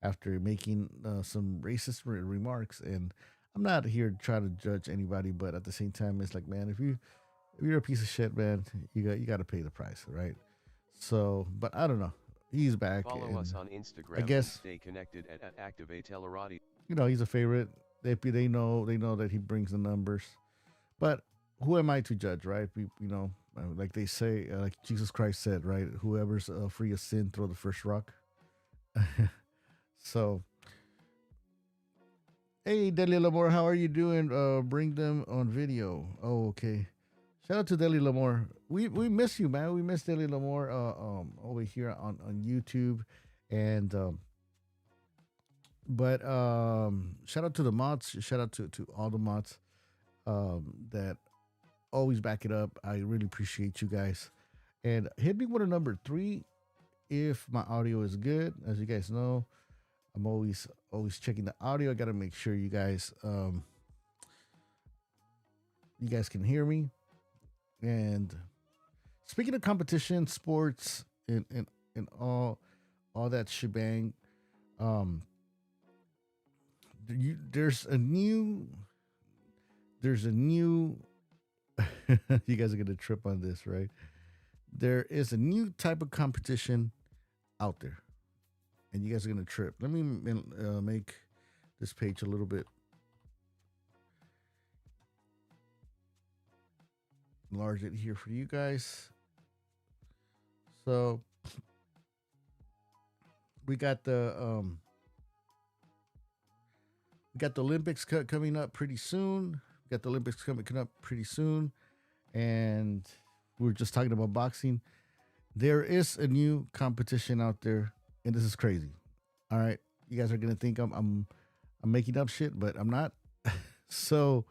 after making some racist remarks. And I'm not here to try to judge anybody, but at the same time, it's like, man, if you're a piece of shit, man, you got to pay the price, right? So, but I don't know. He's back. Follow us on Instagram. I guess, and stay connected at activatela. He's a favorite. They know that he brings the numbers, but who am I to judge, right? Like they say, like Jesus Christ said, right? Whoever's free of sin, throw the first rock. So, hey, Deli Lamore, how are you doing? Bring them on video. Oh, okay. Shout out to Deli Lamore. We miss you, man. We miss Deli Lamore over here on YouTube. And shout out to the mods. Shout out to all the mods that always back it up. I really appreciate you guys. And hit me with a number 3 if my audio is good. As you guys know, I'm always checking the audio. I gotta make sure you guys can hear me. And speaking of competition, sports, and all that shebang, there's a new you guys are gonna trip on this, right? There is a new type of competition out there, and you guys are gonna trip. Let me make this page a little bit enlarge it here for you guys. So we got the Olympics coming up pretty soon. And we were just talking about boxing. There is a new competition out there, and this is crazy. All right, you guys are gonna think I'm making up shit, but I'm not. So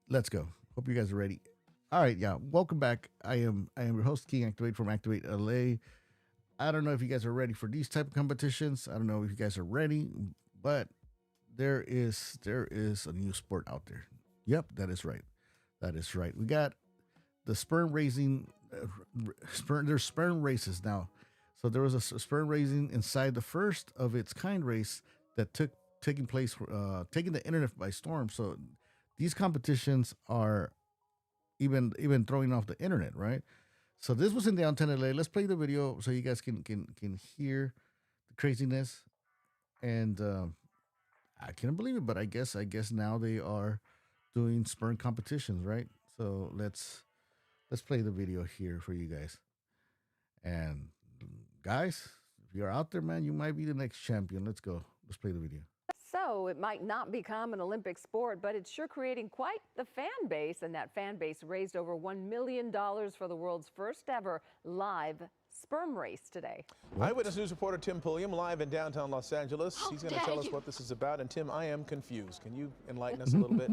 let's go. Hope you guys are ready. All right, yeah. Welcome back. I am your host, King Activate from ActivateLA. I don't know if you guys are ready for these type of competitions. I don't know if you guys are ready, but there is a new sport out there. Yep, that is right. We got the sperm raising. There's sperm races now. So there was a sperm raising inside the first of its kind race that taking place, taking the internet by storm. So these competitions are even throwing off the internet, right? So this was in downtown LA. Let's play the video so you guys can hear the craziness. And I can't believe it, but I guess now they are doing sperm competitions, right? So let's play the video here for you guys. And guys, if you're out there, man, you might be the next champion. Let's go. Let's play the video. So it might not become an Olympic sport, but it's sure creating quite the fan base, and that fan base raised over $1 million for the world's first ever live sperm race today. Eyewitness News reporter Tim Pulliam live in downtown Los Angeles. He's going to tell us what this is about. And Tim, I am confused. Can you enlighten us a little bit?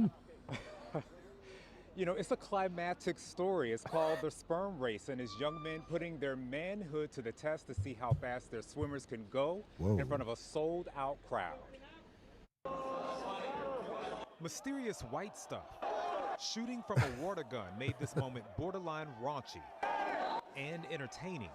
You know, it's a climactic story. It's called the sperm race, and it's young men putting their manhood to the test to see how fast their swimmers can go in front of a sold-out crowd. Mysterious white stuff shooting from a water gun made this moment borderline raunchy and entertaining.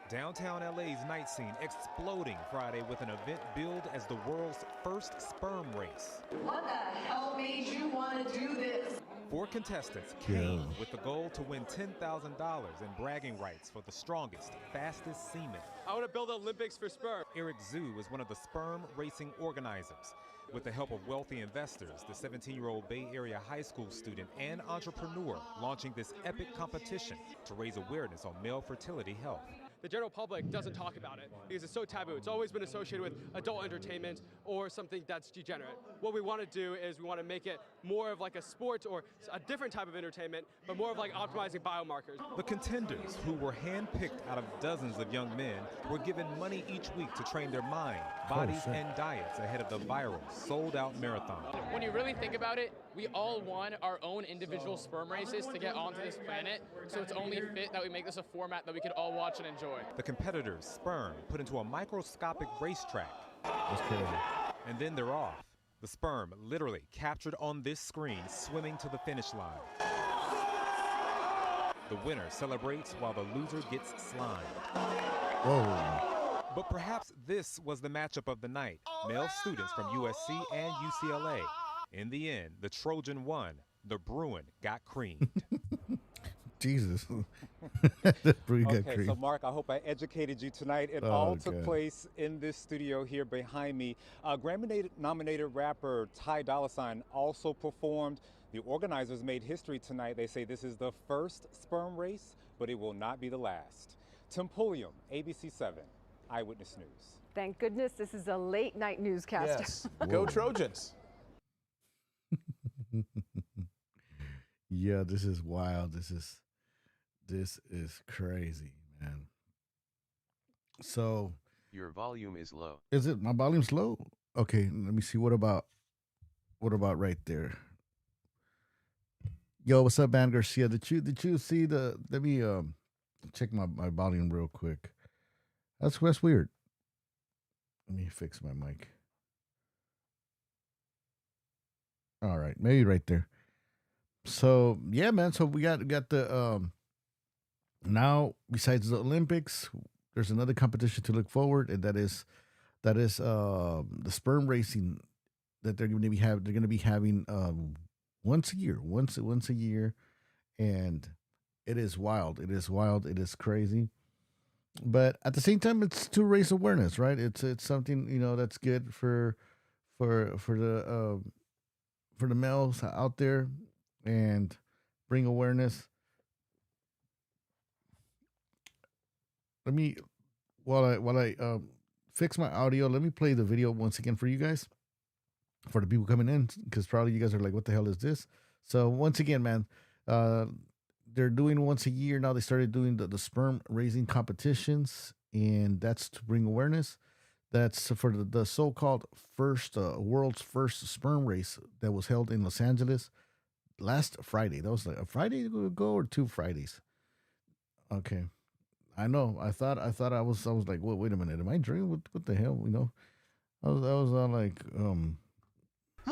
Downtown LA's night scene exploding Friday with an event billed as the world's first sperm race. What the hell made you want to do this? 4 contestants came with the goal to win $10,000 in bragging rights for the strongest, fastest semen. I want to build Olympics for sperm. Eric Zhu is one of the sperm racing organizers. With the help of wealthy investors, the 17-year-old Bay Area high school student and entrepreneur launching this epic competition to raise awareness on male fertility health. The general public doesn't talk about it because it's so taboo. It's always been associated with adult entertainment or something that's degenerate. What we want to do is we want to make it more of like a sport or a different type of entertainment, but more of like optimizing biomarkers. The contenders, who were handpicked out of dozens of young men, were given money each week to train their mind, bodies, and diets ahead of the viral, sold-out marathon. When you really think about it, we all want our own individual sperm races to get onto this planet, so it's only fit that we make this a format that we could all watch and enjoy. The competitors' sperm put into a microscopic racetrack. That's crazy. And then they're off. The sperm literally captured on this screen, swimming to the finish line. The winner celebrates while the loser gets slimed. Whoa. But perhaps this was the matchup of the night. Male students from USC and UCLA. In the end, the Trojan won. The Bruin got creamed. Jesus. That's pretty good. Okay, so Mark, I hope I educated you tonight. It all took place in this studio here behind me. Grammy-nominated rapper Ty Dolla $ign also performed. The organizers made history tonight. They say this is the first sperm race, but it will not be the last. Tim Pulliam, ABC 7, Eyewitness News. Thank goodness this is a late night newscast. Yes. Go Trojans. Yeah, this is wild. This is crazy, man. So Your volume is low. is it my volume's low? Okay, let me see. What about right there? Yo, what's up, Van Garcia? Did you see the? Let me check my volume real quick. That's weird. Let me fix my mic. All right, maybe right there. So yeah, man. So we got the now besides the Olympics, there's another competition to look forward, and that is the sperm racing that they're going to be having once a year, and it is wild. It is crazy, but at the same time, it's to raise awareness, right? It's something that's good for the males out there and bring awareness. Let me while I fix my audio, let me play the video once again for you guys, for the people coming in, because probably you guys are like, what the hell is this? So once again, man, they're doing once a year now. They started doing the sperm raising competitions, and that's to bring awareness. That's for the so-called world's first sperm race that was held in Los Angeles last Friday. That was like a Friday ago or 2 Fridays. Okay. I know. I thought I was like, well, wait a minute. Am I dreaming? What the hell? I was like,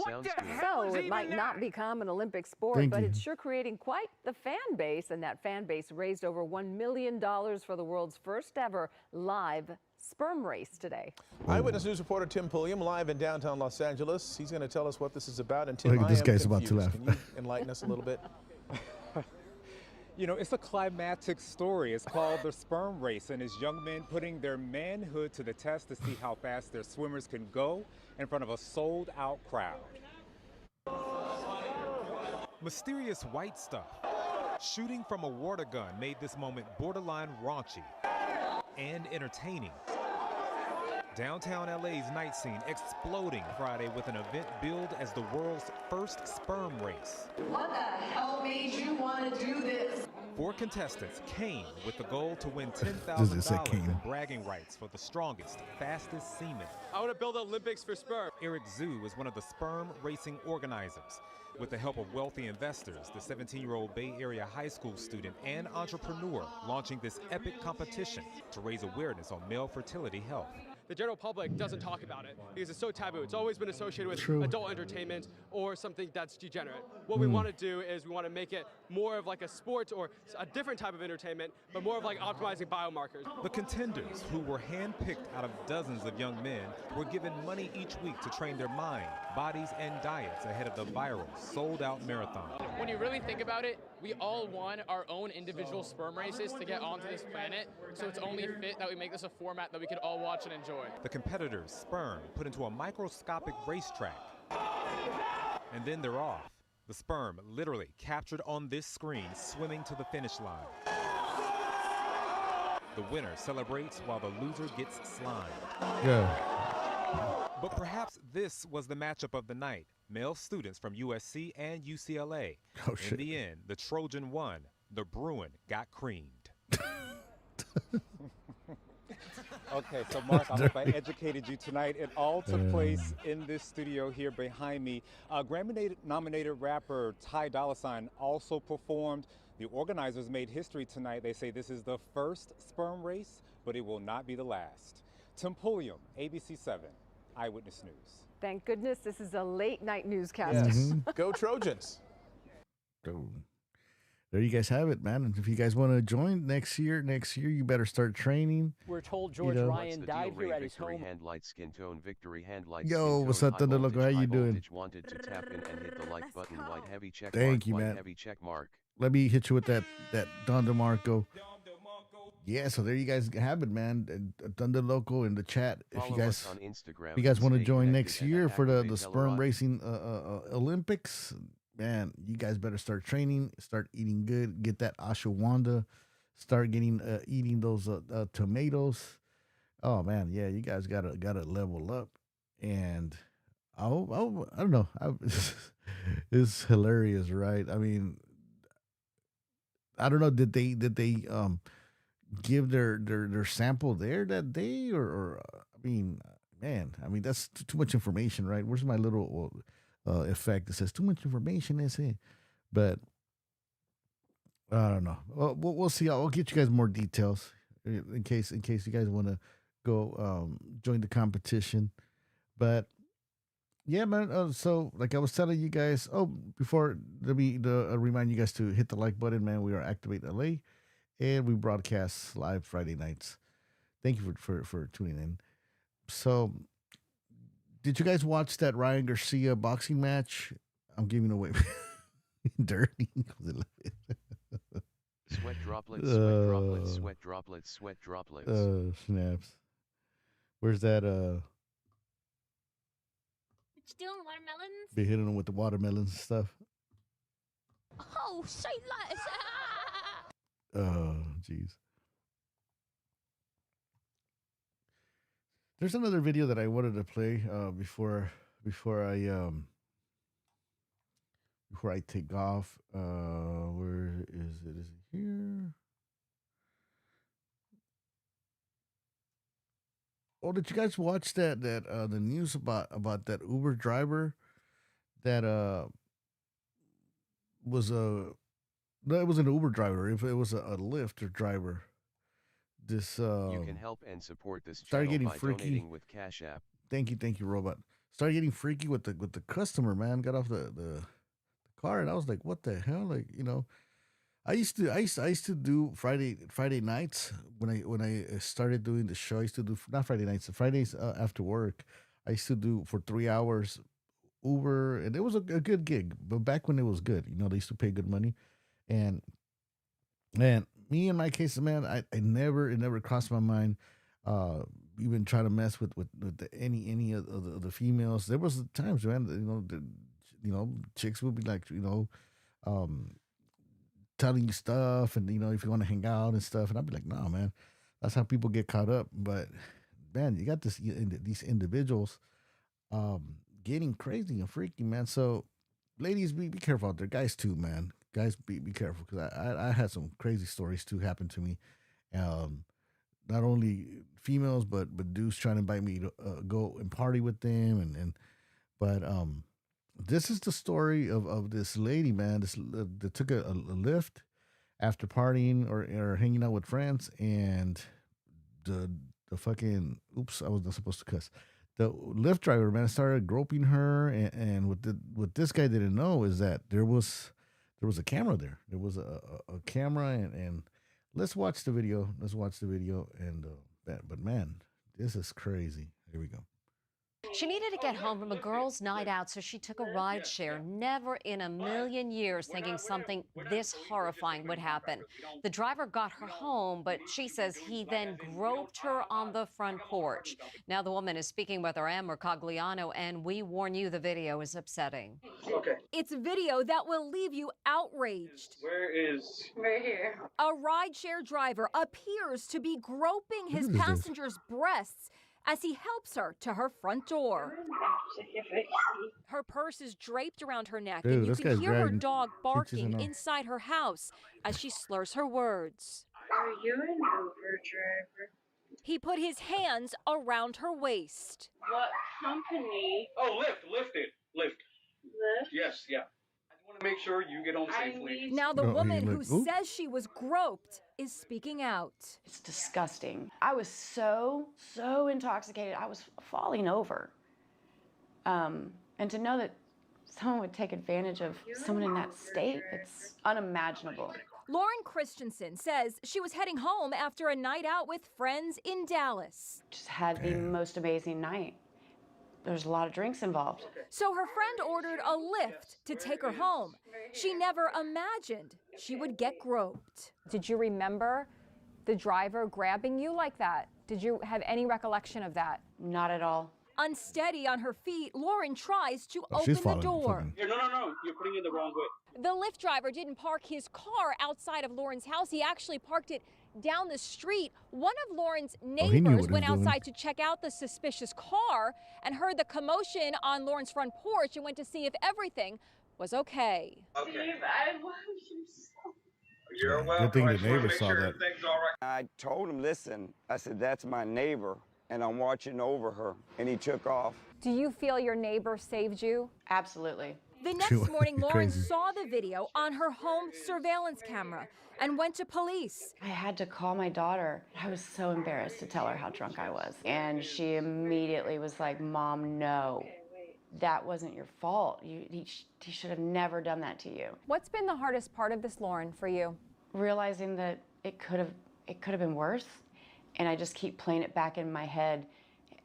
Sounds good. So it might not become an Olympic sport, but it's sure creating quite the fan base, and that fan base raised over $1 million for the world's first ever live sperm race today. Eyewitness News reporter Tim Pulliam live in downtown Los Angeles. He's going to tell us what this is about. And Tim, Look, this guy's confused. about to laugh. Can you enlighten us a little bit? You know, it's a climactic story. It's called the sperm race, and it's young men putting their manhood to the test to see how fast their swimmers can go in front of a sold-out crowd. Mysterious white stuff. Shooting from a water gun made this moment borderline raunchy and entertaining. Downtown LA's night scene exploding Friday with an event billed as the world's first sperm race. What the hell made you want to do this? 4 contestants came with the goal to win $10,000 in bragging rights for the strongest, fastest seaman. I want to build Olympics for sperm. Eric Zhu is one of the sperm racing organizers. With the help of wealthy investors, the 17-year-old Bay Area high school student and entrepreneur launching this epic competition to raise awareness on male fertility health. The general public doesn't talk about it because it's so taboo. It's always been associated with adult entertainment or something that's degenerate. What we want to do is we want to make it more of like a sport or a different type of entertainment, but more of like optimizing biomarkers. The contenders, who were handpicked out of dozens of young men, were given money each week to train their mind, bodies, and diets ahead of the viral, sold-out marathon. When you really think about it, we all won our own individual sperm races to get onto this planet, so it's only fit that we make this a format that we could all watch and enjoy. The competitors' sperm put into a microscopic racetrack, and then they're off. The sperm literally captured on this screen, swimming to the finish line. The winner celebrates while the loser gets slimed. yeah. But perhaps this was the matchup of the night. Male students from USC and UCLA. Oh, shit. In the end, the Trojan won. The Bruin got creamed. Okay, so Mark, I hope I educated you tonight. It all took place in this studio here behind me. Grammy-nominated rapper Ty Dolla $ign also performed. The organizers made history tonight. They say this is the first sperm race, but it will not be the last. Tim Pulliam, ABC 7, Eyewitness News. Thank goodness this is a late night newscast. Yes. Go Trojans. Oh. there you guys have it, man. And if you guys want to join next year, you better start training. We're told George know. Ryan died here at his Victory home. hand light skin tone victory hand light Yo, skin what's tone, up, Thunder Loco? How you doing? Wanted to tap in and hit the like button. White heavy check Thank mark, you, white man. heavy check mark. Let me hit you with that Don DeMarco. Yeah, so there you guys have it, man. Thunder Loco in the chat. If you guys on Instagram, if you guys want to join next and year for the activatela. sperm racing Olympics, man, you guys better start training, start eating good, get that ashwagandha, start getting eating those tomatoes. Oh man, yeah, you guys gotta level up, and I don't know, it's hilarious, right? I mean, I don't know, did they give their sample there that day, or I mean, man, I mean that's too much information, right? Where's my little effect that says too much information? Is it? But I don't know. Well, we'll see. I'll get you guys more details in case you guys want to go join the competition. But yeah, man. So like I was telling you guys, before let me remind you guys to hit the like button, man. We are ActivateLA, and we broadcast live Friday nights. Thank you for tuning in. So, did you guys watch that Ryan Garcia boxing match? I'm giving away dirty. Sweat droplets, sweat droplets, sweat droplets, sweat droplets. Snaps. Where's that? What you doing, watermelons? Be hitting them with the watermelons and stuff. Oh, say less. Oh, jeez. There's another video that I wanted to play before I take off. Where is it? Is it here? Oh, did you guys watch that the news about that Uber driver that was no, it was an Uber driver. If it was a Lyft driver, this you can help and support this started channel getting by freaky donating with Cash App. Thank you, robot. Started getting freaky with the customer, man. Got off the car, and I was like, what the hell? Like, you know, I used to do Friday nights when I started doing the show. I used to do not Friday nights, Fridays after work. I used to do for 3 hours Uber, and it was a good gig. But back when it was good, you know, they used to pay good money. And man, me in my case, man, it never crossed my mind even try to mess with any of the females. There was times, man, you know, chicks would be like, you know, telling you stuff, and you know, if you want to hang out and stuff, and I'd be like, no, man, that's how people get caught up. But man, you got these individuals getting crazy and freaky, man. So ladies, be careful out there. Guys too, man. Guys, be careful, because I had some crazy stories too happen to me. Not only females, but dudes trying to invite me to go and party with them, but this is the story of this lady, man. That took a lift after partying or hanging out with friends, and the fucking oops, I was not supposed to cuss. The Lyft driver, man, started groping her, and what this guy didn't know is that there was a camera there. There was a camera, and let's watch the video. And but man, this is crazy. Here we go. She needed to get home from a girls' night out, so she took a ride share. Never in a million years thinking something this horrifying would happen. The driver got her home, but she says he then groped her on the front porch. Now the woman is speaking with our Amber Cogliano, and we warn you, the video is upsetting. Okay. It's video that will leave you outraged. Where is? Right here. A rideshare driver appears to be groping his passenger's breasts as he helps her to her front door. Her purse is draped around her neck, and you can hear her dog barking inside her house as she slurs her words. Are you an Uber driver? He put his hands around her waist. What company? Oh, Lyft. Lyft? Yes, yeah. I want to make sure you get home safely. Now the woman who says she was groped is speaking out. It's disgusting. I was so intoxicated. I was falling over. And to know that someone would take advantage of someone in that state. It's unimaginable. Lauren Christensen says she was heading home after a night out with friends in Dallas. Just had the most amazing night. There's a lot of drinks involved. So her friend ordered a Lyft to take her home. She never imagined she would get groped. Did you remember the driver grabbing you like that? Did you have any recollection of that? Not at all. Unsteady on her feet, Lauren tries to she's open the door. No, you're putting it the wrong way. The Lyft driver didn't park his car outside of Lauren's house. He actually parked it down the street. One of Lauren's neighbors went outside to check out the suspicious car and heard the commotion on Lauren's front porch and went to see if everything was okay. Steve, I love you so. You're welcome. Good thing the I just wanna neighbor make saw sure that. everything's all right. I told him, listen, I said, that's my neighbor, and I'm watching over her, and he took off. Do you feel your neighbor saved you? Absolutely. The next morning, Lauren saw the video on her home surveillance camera and went to police. I had to call my daughter. I was so embarrassed to tell her how drunk I was. And she immediately was like, Mom, no, that wasn't your fault. He should have never done that to you. What's been the hardest part of this, Lauren, for you? Realizing that it could have been worse. And I just keep playing it back in my head.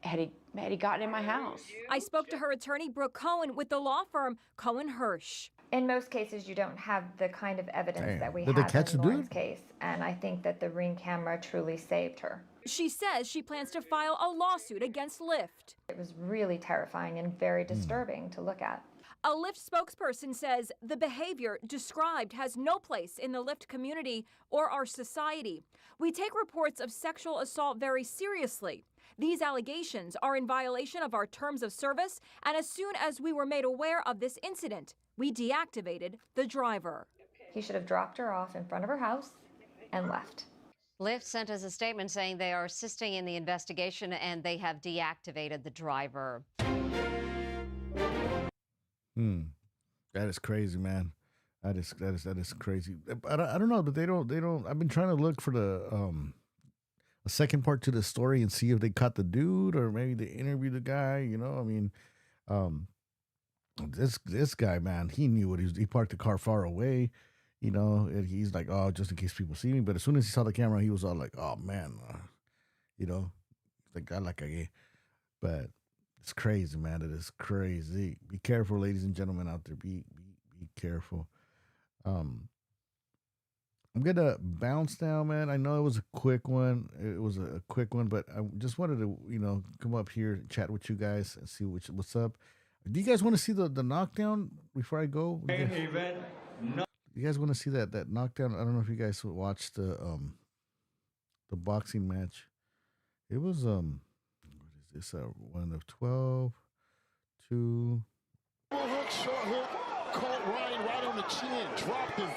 Had he gotten in my house? I spoke to her attorney, Brooke Cohen, with the law firm Cohen Hirsch. In most cases, you don't have the kind of evidence that we Did they have catch in the Lauren's dude? case, and I think that the Ring camera truly saved her. She says she plans to file a lawsuit against Lyft. It was really terrifying and very disturbing to look at. A Lyft spokesperson says the behavior described has no place in the Lyft community or our society. We take reports of sexual assault very seriously. These allegations are in violation of our terms of service, and as soon as we were made aware of this incident, we deactivated the driver. He should have dropped her off in front of her house and left. Lyft sent us a statement saying they are assisting in the investigation and they have deactivated the driver. That is crazy, man. That is crazy. I don't know, but they don't. I've been trying to look for the a second part to the story and see if they caught the dude or maybe they interviewed the guy. You know, I mean, this guy, man, he knew what he parked the car far away. You know, and he's like, oh, just in case people see me. But as soon as he saw the camera, he was all like, oh man, you know, the guy like a, but. It's crazy, man. It is crazy. Be careful, ladies and gentlemen out there. Be careful. I'm gonna bounce now, man. I know it was a quick one. But I just wanted to, come up here and chat with you guys and see what's up. Do you guys want to see the knockdown before I go? You guys want to see that knockdown? I don't know if you guys watched the boxing match. It was This one of 12, 2. Hook, short hook, caught Ryan right on the chin, dropped him.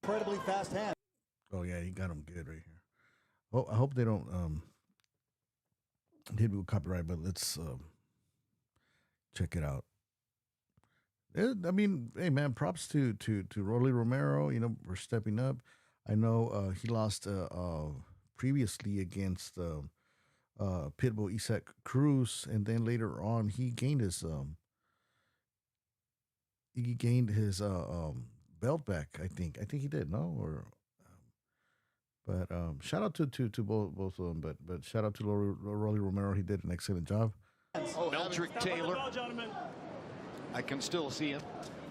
Incredibly fast hand. Oh yeah, he got him good right here. Oh, I hope they don't hit me with copyright, but let's check it out. I mean, hey man, props to Rolly Romero, for stepping up. I know he lost previously against Pitbull Isaac Cruz, and then later on he gained his belt back. I think he did. But shout out to both of them. But shout out to Rolly Romero. He did an excellent job. Eldrick Taylor. I can still see him.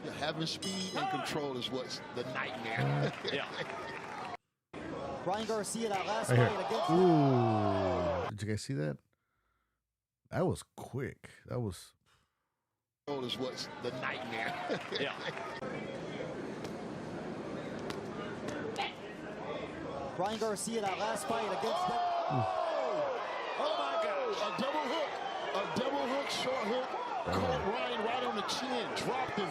Yeah, having speed and control is what's the nightmare. Yeah. Ryan Garcia, that last Right here. fight against. Ooh, did you guys see that? That was quick. That was. Is what's the nightmare. Yeah. Ryan Garcia, that last fight against. Oh my gosh. A double hook, short hook. Caught Ryan right on the chin, dropped him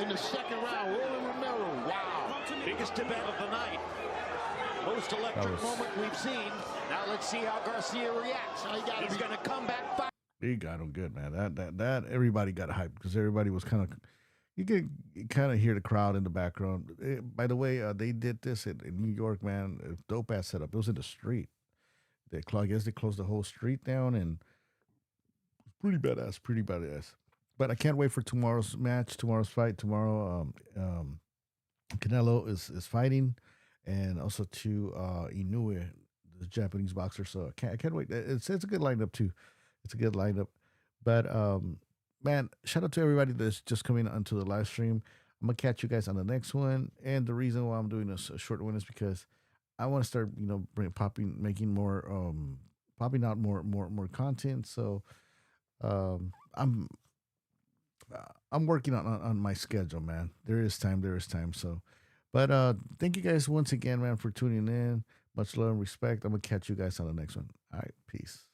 in the second round. Rolly Romero, wow. Biggest event of the night. Most electric moment we've seen. Now let's see how Garcia reacts. He's going to come back fast. He got him good, man. That everybody got hyped because everybody was kind of. You could kind of hear the crowd in the background. By the way, they did this in New York, man. Dope ass setup. It was in the street. I guess they closed the whole street down, and pretty badass. But I can't wait for tomorrow's match, tomorrow's fight. Tomorrow, Canelo is fighting, and also to Inoue, the Japanese boxer. So I can't wait. It's a good lineup too. It's a good lineup. But man, shout out to everybody that's just coming onto the live stream. I'm gonna catch you guys on the next one. And the reason why I'm doing a short one is because I want to start, making more, popping out more content. So I'm working on my schedule, man. There is time. So, but thank you guys once again, man, for tuning in. Much love and respect. I'm gonna catch you guys on the next one. All right, peace.